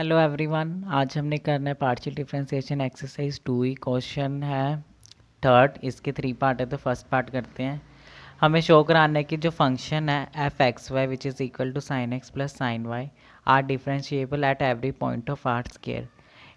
Hello everyone, आज हमने करना है पार्शियल डिफरेंशिएशन एक्सरसाइज 2 ही क्वेश्चन है थर्ड। इसके 3 पार्ट है तो फर्स्ट पार्ट करते हैं। हमें शो कराना है कि जो फंक्शन है F x Y which is equal to sine x plus sine Y are differentiable at every point of R square.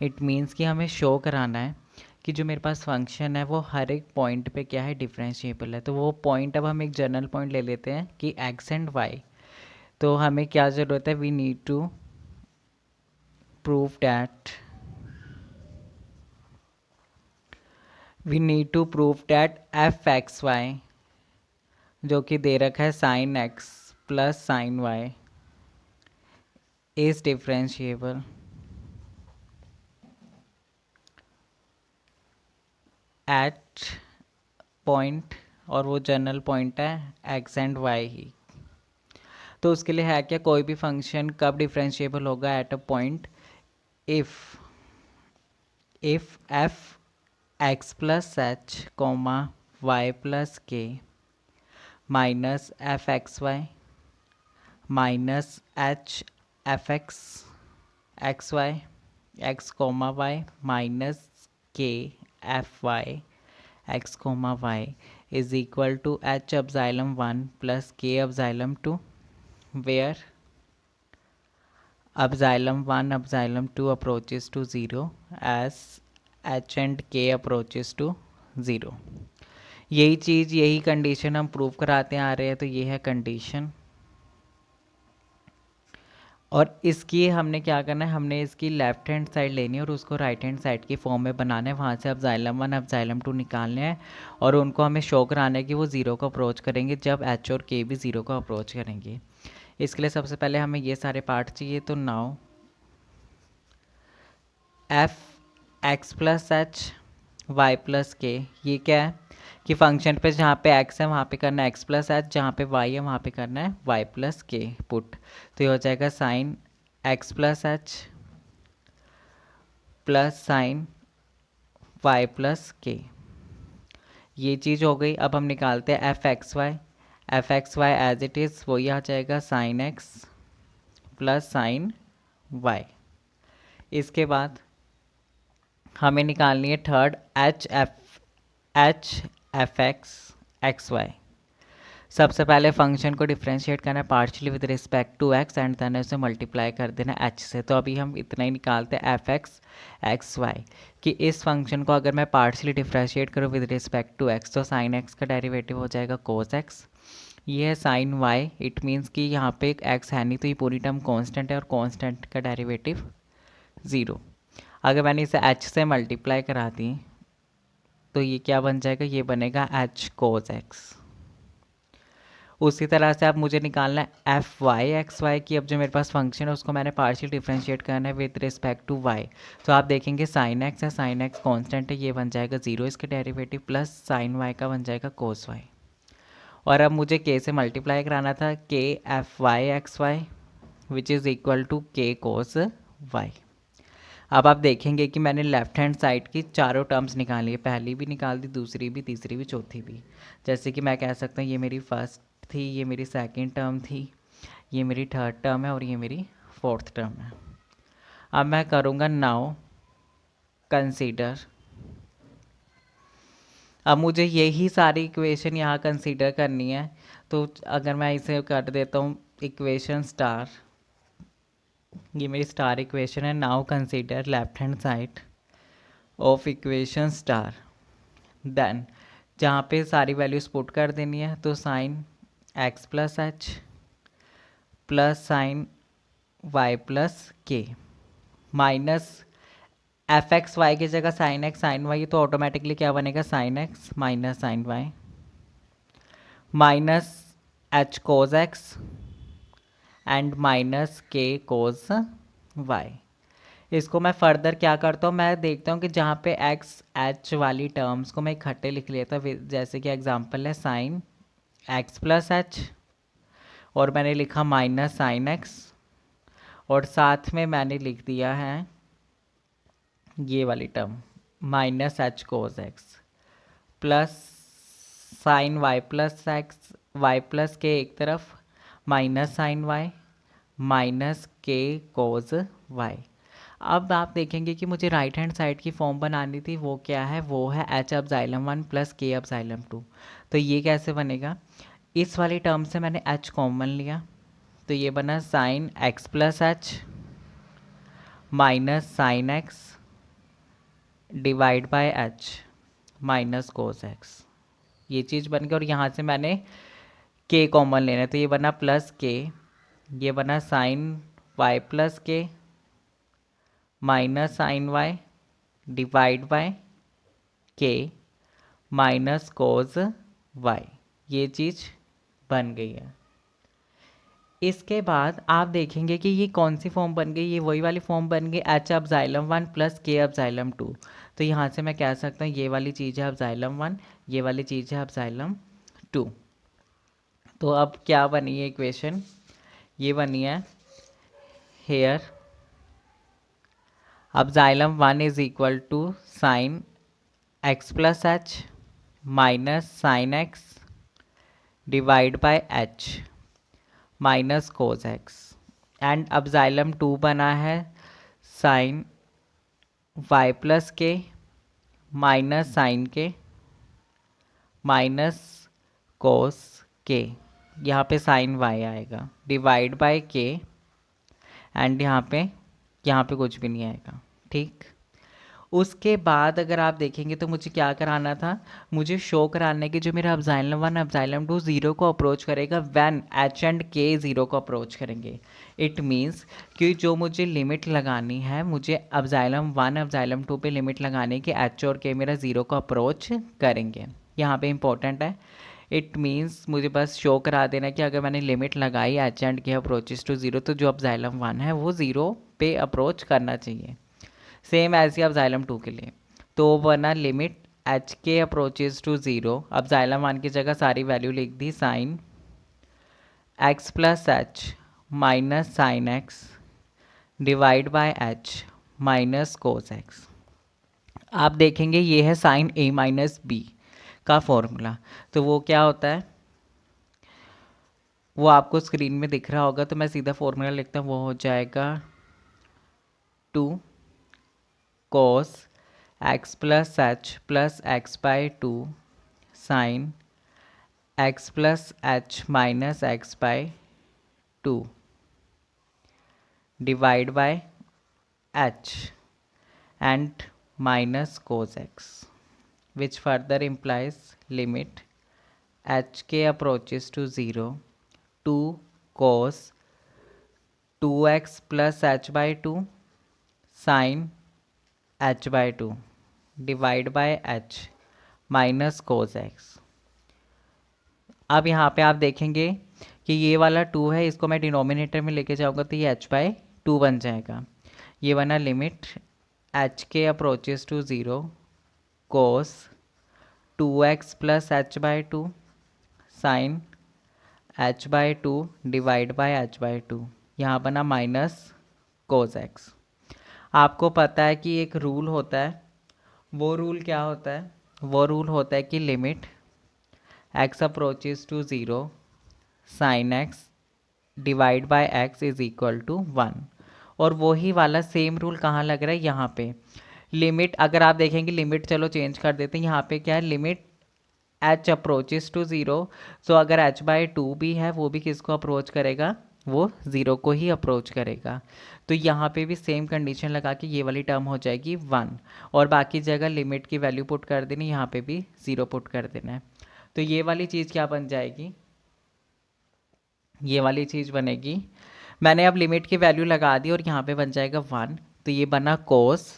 It means कि हमें शो कराना है कि जो मेरे पास फंक्शन है वो हर एक पॉइंट पे क्या है, डिफरेंशिएबल है। तो वो पॉइंट अब हम एक जनरल पॉइंट ले लेते हैं कि एक्स एंड वाई। तो हमें क्या ज़रूरत है, we need to prove that f X Y जो कि दे रखा है sine x plus sine Y is differentiable at point, और वो जनरल पॉइंट है एक्स एंड वाई ही। तो उसके लिए है क्या, कोई भी फंक्शन कब डिफरेंशिएबल होगा, at a point if f x plus H comma y plus के minus F x y minus h F x y x comma y minus k F Y x comma y is equal to h epsilon 1 plus k epsilon 2 where epsilon 1 epsilon 2 approaches to 0 as H and के approaches to 0। यही चीज़, यही condition हम prove कराते आ रहे हैं। तो ये है कंडीशन, और इसकी हमने क्या करना है, हमने इसकी लेफ्ट हैंड साइड लेनी है और उसको राइट हैंड साइड की फॉर्म में बनाना है। वहाँ से एप्सिलॉन 1 एप्सिलॉन 2 निकालने हैं और उनको हमें शो कराना है कि वो ज़ीरो को अप्रोच करेंगे जब एच और के भी ज़ीरो को अप्रोच करेंगे। इसके लिए सबसे पहले हमें ये सारे पार्ट चाहिए। तो now F x plus H Y plus K, ये क्या है कि फंक्शन पे जहाँ पे x है वहाँ पे करना है x प्लस एच, जहाँ पे y है वहाँ पे करना है y प्लस के पुट। तो ये हो जाएगा sine x plus H plus sine y plus K. ये चीज़ हो गई। अब हम निकालते हैं F x Y as it is, वही आ जाएगा sine x plus sine y। इसके बाद हमें निकालनी है third H F x Y. सबसे पहले फंक्शन को डिफरेंशिएट करना है partially with respect to X and then उसे मल्टीप्लाई कर देना एच से। तो अभी हम इतना ही निकालते हैं एफ एक्स वाई कि इस फंक्शन को अगर मैं पार्शियली डिफरेंशिएट करूँ विद रिस्पेक्ट टू एक्स तो साइन एक्स का डेरिवेटिव हो जाएगा कोस एक्स। ये है साइन वाई, इट मीन्स कि यहाँ पे एक एक्स है नहीं तो ये पूरी टर्म कांस्टेंट है और कांस्टेंट का डेरिवेटिव 0। अगर मैंने इसे एच से मल्टीप्लाई करा दी तो ये क्या बन जाएगा, ये बनेगा एच कोस एक्स। उसी तरह से अब मुझे निकालना है एफ वाई एक्स वाई की। अब जो मेरे पास फंक्शन है उसको मैंने पार्शियल डिफरेंशिएट करना है विद रिस्पेक्ट टू वाई। तो आप देखेंगे साइन एक्स है, साइन एक्स कॉन्स्टेंट है, ये बन जाएगा 0 इसका डेरिवेटिव, प्लस साइन वाई का बन जाएगा कोस वाई। और अब मुझे के से मल्टीप्लाई कराना था K F Y X Y which is equal to K cos Y. अब आप देखेंगे कि मैंने लेफ्ट हैंड साइड की चारों टर्म्स निकाली है, पहली भी निकाल दी, दूसरी भी, तीसरी भी, चौथी भी। जैसे कि मैं कह सकता हूँ ये मेरी फर्स्ट थी, ये मेरी सेकंड टर्म थी, ये मेरी थर्ड टर्म है और ये मेरी फोर्थ टर्म है। अब मैं करूँगा नाउ कंसीडर। अब मुझे यही सारी इक्वेशन यहाँ कंसीडर करनी है। तो अगर मैं इसे कर देता हूँ इक्वेशन स्टार, ये मेरी स्टार इक्वेशन है। Now consider left hand side of equation star, then जहाँ पे सारी वैल्यूज पुट कर देनी है। तो sine x plus H plus sine Y plus के माइनस एफ एक्स वाई की जगह साइन एक्स साइन वाई, तो ऑटोमेटिकली क्या बनेगा, sine X minus sine Y minus H cos X and minus K cos Y. इसको मैं further क्या करता हूँ, मैं देखता हूँ कि जहाँ पे एक्स एच वाली टर्म्स को मैं इकट्ठे लिख लेता हूँ। जैसे कि एग्जांपल है साइन एक्स प्लस एच और मैंने लिखा माइनस साइन एक्स और साथ में मैंने लिख दिया है ये वाली term minus H cos X plus sine Y plus X Y plus K एक तरफ माइनस साइन वाई माइनस के कोस वाई। अब आप देखेंगे कि मुझे राइट हैंड साइड की फॉर्म बनानी थी, वो क्या है, वो है H epsilon 1 plus k epsilon 2। तो ये कैसे बनेगा, इस वाली टर्म से मैंने एच कॉमन लिया, तो ये बना sine x plus H minus sine x divide by H minus cos x. ये चीज़ बन गई, और यहाँ से मैंने के कॉमन लेना है, तो ये बना प्लस के, ये बना साइन वाई प्लस के minus sine Y divide by K minus cos Y. ये चीज़ बन गई है। इसके बाद आप देखेंगे कि ये कौन सी फॉर्म बन गई, ये वही वाली फॉर्म बन गई H epsilon 1 plus k epsilon 2। तो यहाँ से मैं कह सकता हूँ ये वाली चीज़ है एप्सिलॉन 1, ये वाली चीज़ है एप्सिलॉन 2। तो अब क्या बनी है इक्वेशन, ये बनी है here epsilon 1 is equal to sine x plus H minus sine x divide by H minus cos X, and epsilon 2 बना है साइन वाई प्लस के minus sine K minus cos K, यहाँ पे साइन वाई आएगा divide by K, and यहाँ पे कुछ भी नहीं आएगा। ठीक, उसके बाद अगर आप देखेंगे तो मुझे क्या कराना था, मुझे शो कराना है कि जो मेरा एप्सिलॉन 1 एप्सिलॉन 2 जीरो को अप्रोच करेगा व्हेन एच एंड के जीरो को अप्रोच करेंगे। इट मीन्स कि जो मुझे लिमिट लगानी है, मुझे एप्सिलॉन 1 एप्सिलॉन 2 पे लिमिट लगाने की एच और के मेरा ज़ीरो को अप्रोच करेंगे। यहाँ पे इंपॉर्टेंट है, इट मीन्स मुझे बस शो करा देना कि अगर मैंने लिमिट लगाई एच एंड के अप्रोचेस टू ज़ीरो, तो जो एप्सिलॉन 1 है वो ज़ीरो पे अप्रोच करना चाहिए। सेम ऐसे एप्सिलॉन 2 के लिए, तो बना लिमिट एच के अप्रोचेज टू ज़ीरो, एप्सिलॉन 1 की जगह सारी वैल्यू लिख दी sine x plus H minus sine x divide by H minus cos x. आप देखेंगे ये है साइन ए माइनस बी का फॉर्मूला, तो वो क्या होता है वो आपको स्क्रीन में दिख रहा होगा, तो मैं सीधा फॉर्मूला लिखता हूँ, वो हो जाएगा 2 cos x plus H plus X by 2 sine x plus H minus X by 2 divide by h and minus cos x, which further implies limit hk approaches to 0 2 cos 2x plus h by 2 sin h by 2 divide by h minus cos x. अब यहाँ पे आप देखेंगे कि ये वाला 2 है, इसको मैं डिनोमिनेटर में लेके जाऊँगा तो ये h बाई 2 बन जाएगा। ये बना limit H K approaches to zero cos 2x plus H by 2 sine h by 2 divide by h by 2, यहाँ बना माइनस कोस एक्स। आपको पता है कि एक रूल होता है, वो रूल क्या होता है, वो रूल होता है कि limit x approaches to zero sine x divide by x is equal to 1। और वही वाला सेम रूल कहाँ लग रहा है, यहाँ पे लिमिट, अगर आप देखेंगे लिमिट चलो चेंज कर देते हैं, यहाँ पे क्या है limit h approaches to zero, so अगर h बाई 2 भी है वो भी किसको अप्रोच करेगा, वो ज़ीरो को ही अप्रोच करेगा। तो यहाँ पे भी सेम कंडीशन लगा के ये वाली टर्म हो जाएगी 1, और बाकी जगह लिमिट की वैल्यू पुट कर देनी, यहाँ पे भी 0 पुट कर देना है। तो ये वाली चीज़ क्या बन जाएगी, ये वाली चीज़ बनेगी, मैंने अब लिमिट की वैल्यू लगा दी और यहाँ पे बन जाएगा 1, तो ये बना cos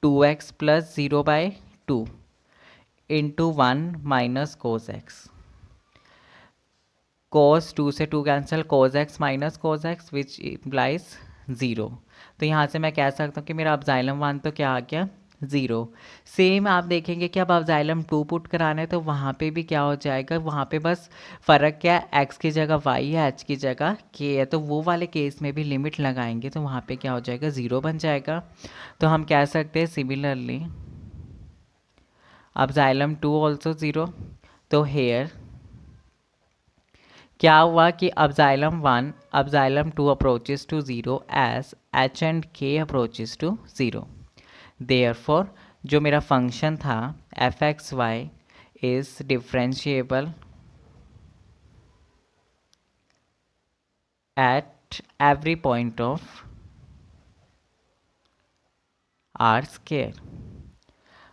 2x plus 0 by 2 into 1 minus cos x. Cos 2 से 2 cancel, cos x minus cos x which implies 0। तो यहाँ से मैं कह सकता हूँ कि मेरा एप्सिलॉन 1 तो क्या आ गया 0। सेम आप देखेंगे कि अब एप्सिलॉन 2 पुट कराना है तो वहाँ पे भी क्या हो जाएगा, वहाँ पे बस फ़र्क क्या है, x की जगह y है, h की जगह k है, तो वो वाले केस में भी लिमिट लगाएंगे तो वहाँ पे क्या हो जाएगा 0 बन जाएगा। तो हम कह सकते हैं सिमिलरली एप्सिलॉन 2 ऑल्सो 0। तो हेयर क्या हुआ कि epsilon 1 epsilon 2 approaches to 0 as H and के अप्रोचेस टू 0। देयरफॉर जो मेरा फंक्शन था F x Y is differentiable at every point of R square.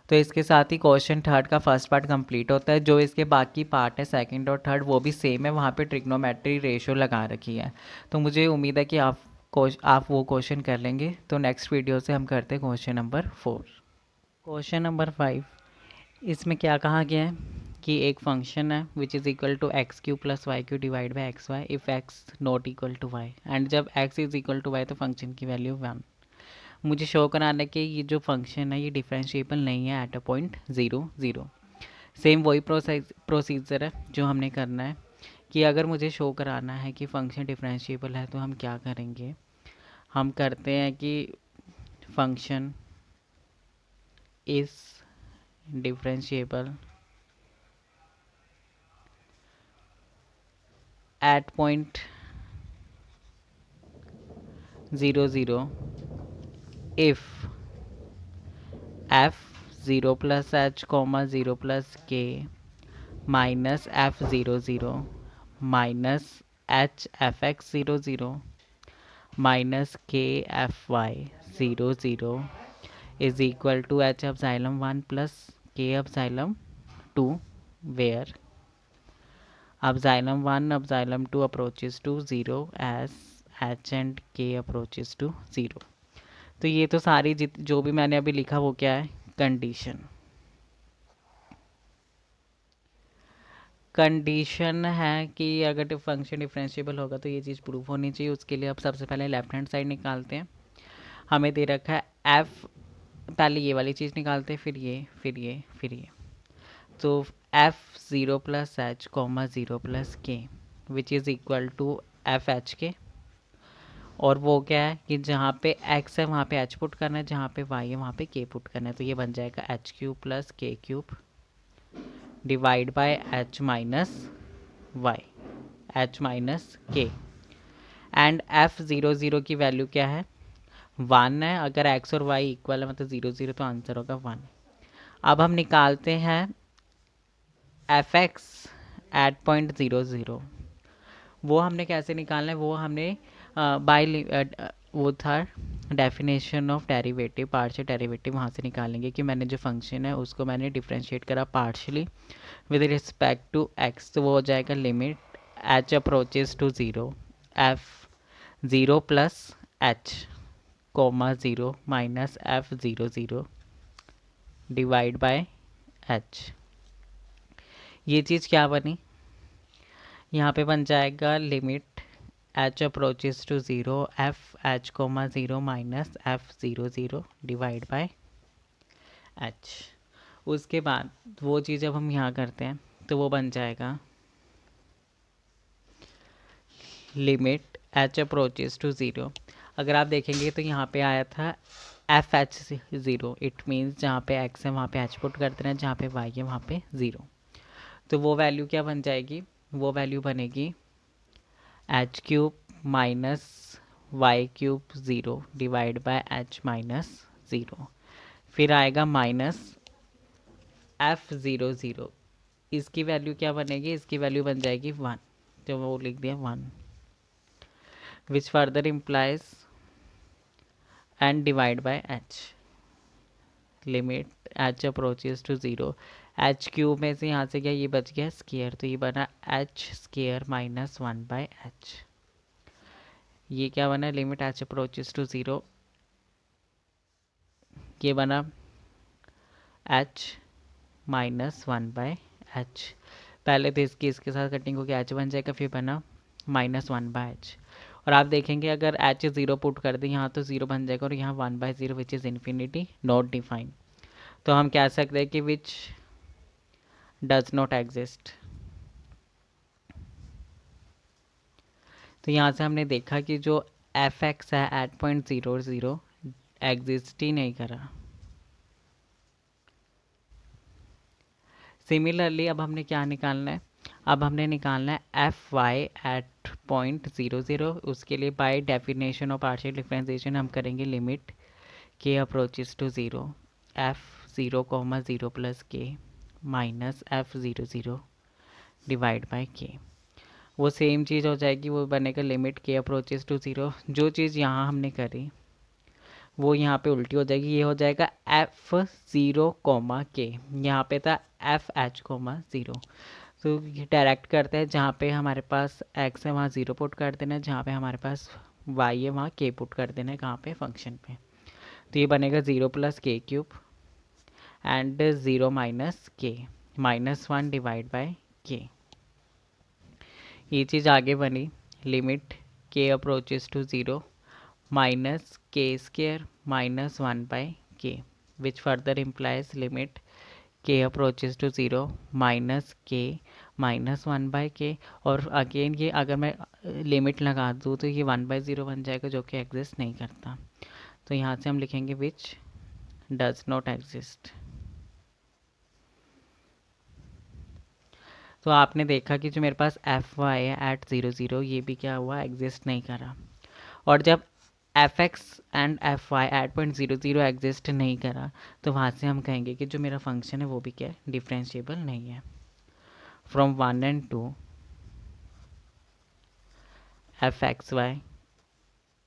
तो इसके साथ ही क्वेश्चन थर्ड का फर्स्ट पार्ट कंप्लीट होता है। जो इसके बाकी पार्ट है सेकंड और थर्ड वो भी सेम है, वहाँ पे ट्रिग्नोमेट्री रेशो लगा रखी है। तो मुझे उम्मीद है कि आप वो क्वेश्चन कर लेंगे। तो नेक्स्ट वीडियो से हम करते हैं क्वेश्चन नंबर 4। क्वेश्चन नंबर 5, इसमें क्या कहा गया है कि एक फंक्शन है which is equal to x q plus y q divide by x y if x not equal to y and जब x is equal to y तो फंक्शन की वैल्यू 1। मुझे शो कराना है कि ये जो फंक्शन है ये डिफरेंशिएबल नहीं है एट अ पॉइंट 0 0। सेम वही प्रोसीजर है जो हमने करना है कि अगर मुझे शो कराना है कि फंक्शन डिफरेंशिएबल है तो हम क्या करेंगे। हम करते हैं कि function is differentiable at point 0 0 if f 0 plus h comma 0 plus के minus F 0 0 minus h F x 0 0 minus k F y 0 0 is equal to h epsilon 1 plus k epsilon 2 where epsilon 1 epsilon 2 approaches to 0 as H and के approaches to 0। तो ये तो सारी जो भी मैंने अभी लिखा वो क्या है, कंडीशन। कंडीशन है कि अगर फंक्शन डिफरेंशिएबल होगा तो ये चीज़ प्रूफ होनी चाहिए। उसके लिए अब सबसे पहले लेफ्ट हैंड साइड निकालते हैं। हमें दे रखा है एफ, पहले ये वाली चीज़ निकालते हैं, फिर ये फिर ये फिर ये। तो f 0 plus h comma 0 plus k which is equal to f h k. और वो क्या है कि जहाँ पे x है वहाँ पे h पुट करना है, जहाँ पे y है वहाँ पे k पुट करना है। तो ये बन जाएगा H cube plus K cube divide by H minus Y H minus K. And F 0 0 की वैल्यू क्या है, 1 है। अगर x और y इक्वल है मतलब 0 0 तो आंसर होगा 1। अब हम निकालते हैं एफ एक्स एट पॉइंट 0 0। वो हमने कैसे निकालना है, वो हमने वो था definition of derivative, partial derivative, वहाँ से निकालेंगे कि मैंने जो फंक्शन है उसको मैंने डिफरेंशिएट करा partially with respect to X. तो वो हो जाएगा limit H approaches to 0 F 0 plus H comma 0 minus F 0 0 divide by H. ये चीज़ क्या बनी, यहाँ पे बन जाएगा limit H approaches to 0 F H comma 0 minus F 0 0 divide by H. उसके बाद वो चीज़ जब हम यहाँ करते हैं तो वो बन जाएगा लिमिट एच अप्रोचेस टू 0। अगर आप देखेंगे तो यहाँ पे आया था एफ एच 0, इट मीन्स जहाँ पे एक्स है वहाँ पे एच पुट कर देना है, जहाँ पे वाई है वहाँ पे 0। तो वो वैल्यू क्या बन जाएगी, वो वैल्यू बनेगी H cube minus Y cube 0 divide by H minus 0। फिर आएगा माइनस एफ 0 0। इसकी वैल्यू क्या बनेगी, इसकी वैल्यू बन जाएगी 1, तो वो लिख दिया 1 which further implies and divide by H limit H approaches to 0। H cube में से यहाँ से क्या ये बच गया स्क्वायर, तो ये बना H square minus 1 bye H. ये क्या बना लिमिट एच अप्रोचेस टू 0, ये बना एच माइनस 1 बाय एच। पहले तो इसके साथ कटिंग होकर एच बन जाएगा, फिर बना माइनस 1 बाय एच। और आप देखेंगे अगर एच 0 पुट कर दें यहाँ तो 0 बन जाएगा और यहाँ 1 by 0 which is infinity not define. तो हम कह सकते हैं कि विच डज नॉट एग्जिस्ट। तो यहाँ से हमने देखा कि जो एफ एक्स है एट पॉइंट 0 0 एग्जिस्ट ही नहीं करा। सिमिलरली अब हमने क्या निकालना है, अब हमने निकालना है एफ वाई एट पॉइंट 0 0। उसके लिए by definition of partial differentiation हम करेंगे लिमिट के अप्रोचेस टू 0 एफ 0, 0 प्लस के माइनस एफ 0 डिवाइड बाय के। वो सेम चीज़ हो जाएगी, वो बनेगा लिमिट के अप्रोचेस टू 0। जो चीज़ यहाँ हमने करी वो यहाँ पे उल्टी हो जाएगी, ये हो जाएगा एफ 0, यहाँ पे था एफ एच 0। तो ये डायरेक्ट करते हैं, जहाँ पे हमारे पास एक्स है वहाँ 0 पुट कर देना है, जहाँ पे हमारे पास वाई है वहाँ के पुट कर देना है, कहाँ पे फंक्शन पे। तो ये बनेगा 0 plus K cube and 0 minus के -1 डिवाइड बाय के। ये चीज़ आगे बनी लिमिट के अप्रोचेस टू 0 माइनस के स्क्वायर -1 बाय के, विच फर्दर इम्प्लाइज लिमिट के अप्रोचेस टू 0 माइनस के -1 बाय के। और अगेन ये अगर मैं लिमिट लगा दूँ तो ये 1/0 बन जाएगा, जो कि एग्जिस्ट नहीं करता। तो यहाँ से हम लिखेंगे विच डज नॉट एग्जिस्ट। तो आपने देखा कि जो मेरे पास एफ वाई है एट 0 0, ये भी क्या हुआ, एग्जिस्ट नहीं करा। और जब F X and F Y at point 0 0 exist नहीं करा, तो वहाँ से हम कहेंगे कि जो मेरा फंक्शन है वो भी क्या है, डिफरेंशिएबल नहीं है। From 1 and 2 F x Y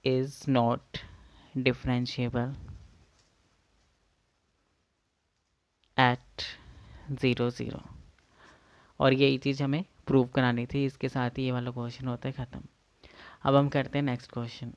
is not differentiable at 0 0। और यही चीज़ हमें प्रूव करानी थी, इसके साथ ही ये वाला क्वेश्चन होता है ख़त्म। अब हम करते हैं नेक्स्ट क्वेश्चन।